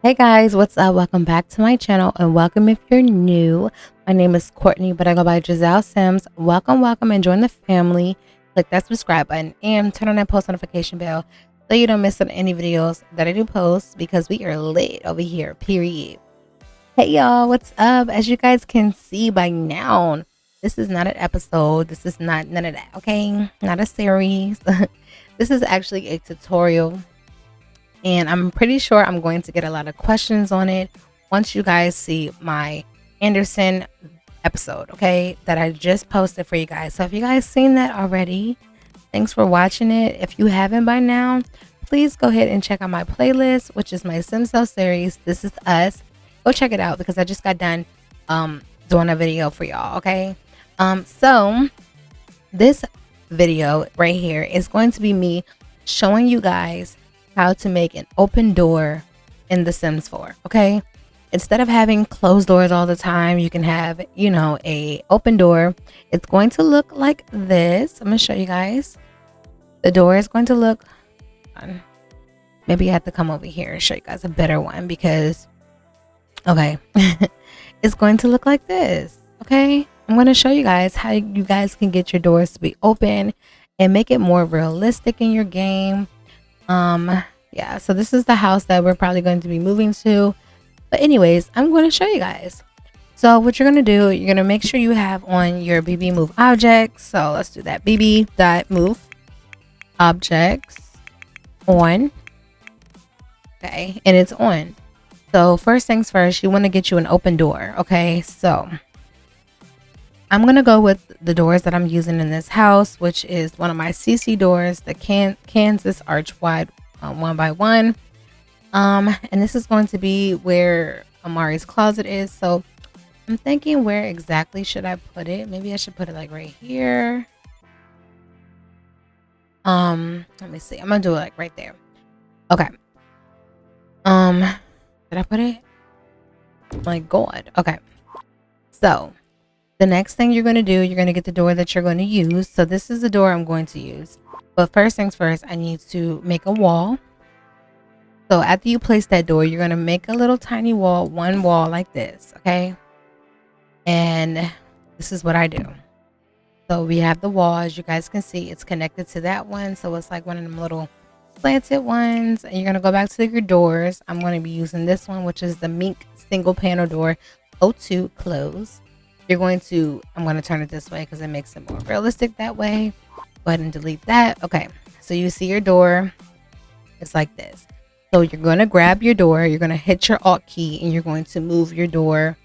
Hey guys, what's up? Welcome back to my channel and welcome if you're new. My name is Courtney, but I go by Giselle Sims. Welcome and join the family. Click that subscribe button and turn on that post notification bell so you don't miss on any videos that I do post because we are lit over here, period. Hey y'all, what's up? As you guys can see by now, this is not an episode. This is not none of that, okay? Not a series. This is actually a tutorial. And I'm pretty sure I'm going to get a lot of questions on it once you guys see my Anderson episode, okay, that I just posted for you guys. So if you guys seen that already, thanks for watching it. If you haven't by now, please go ahead and check out my playlist, which is my Simsdom series. This is us. Go check it out because I just got done doing a video for y'all, okay? So this video right here is going to be me showing you guys how to make an open door in The Sims 4, okay? Instead of having closed doors all the time, you can have, you know, a open door. It's going to look like this. I'm gonna show you guys. The door is going to look, maybe I have to come over here and show you guys a better one because, okay, it's going to look like this, okay? I'm going to show you guys how you guys can get your doors to be open and make it more realistic in your game. Yeah, so this is the house that we're probably going to be moving to, but anyways, I'm going to show you guys. So what you're going to do, you're going to make sure you have on your BB move objects. So let's do that. BB.move objects on. Okay, and it's on. So first things first, you want to get you an open door. Okay, so I'm going to go with the doors that I'm using in this house, which is one of my CC doors, the Kansas arch wide 1x1. And this is going to be where Amari's closet is. So I'm thinking, where exactly should I put it? Maybe I should put it like right here. Let me see. I'm going to do it like right there. Okay. Did I put it? My God. Okay. So the next thing you're going to do, you're going to get the door that you're going to use. So this is the door I'm going to use. But first things first, I need to make a wall. So after you place that door, you're going to make a little tiny wall, one wall like this, okay? And this is what I do. So we have the wall, as you guys can see, it's connected to that one. So it's like one of them little slanted ones. And you're going to go back to your doors. I'm going to be using this one, which is the Mink single panel door, O2 close. I'm going to turn it this way because it makes it more realistic that way. Go ahead and delete that. Okay, so you see your door. It's like this. So you're going to grab your door. You're going to hit your Alt key and you're going to move your door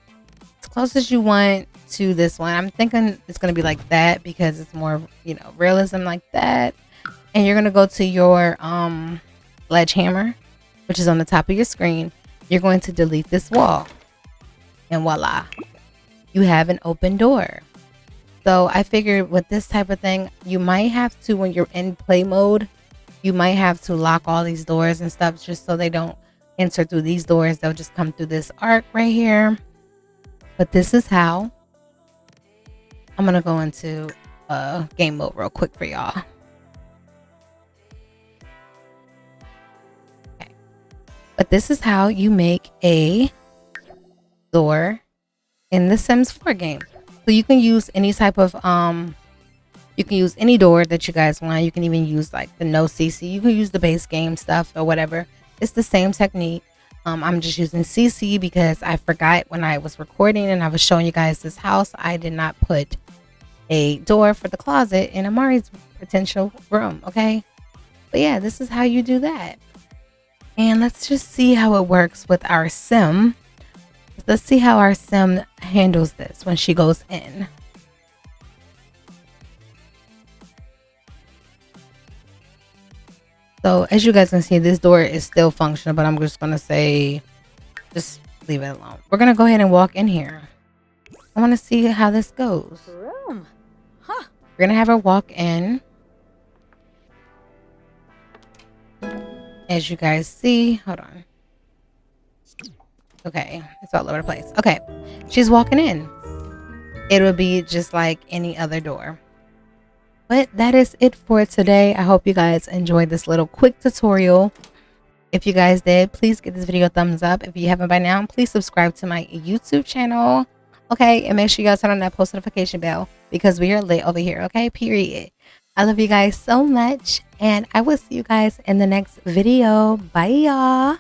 as close as you want to this one. I'm thinking it's going to be like that because it's more, you know, realism like that. And you're going to go to your sledgehammer, which is on the top of your screen. You're going to delete this wall. And voila, you have an open door. So I figured with this type of thing, you might have to, when you're in play mode, you might have to lock all these doors and stuff just so they don't enter through these doors. They'll just come through this arc right here. But this is how. I'm going to go into game mode real quick for y'all. Okay. But this is how you make a door in the Sims 4 game. So you can use any type of you can use any door that you guys want. You can even use like the no CC. You can use the base game stuff or whatever. It's the same technique. I'm just using CC because I forgot when I was recording and I was showing you guys this house, I did not put a door for the closet in Amari's potential room, okay? But yeah, this is how you do that. And let's just see how it works with our Sim. Let's see how our Sim handles this when she goes in. So as you guys can see, this door is still functional, but I'm just going to say, just leave it alone. We're going to go ahead and walk in here. I want to see how this goes. Room. Huh. We're going to have her walk in. As you guys see, hold on. Okay, it's all over the place. Okay, she's walking in. It would be just like any other door. But that is it for today. I hope you guys enjoyed this little quick tutorial If you guys did, please give this video a thumbs up. If you haven't by now, please subscribe to my YouTube channel. Okay, and make sure you guys turn on that post notification bell because we are lit over here. Okay, period. I love you guys so much, and I will see you guys in the next video. Bye, y'all.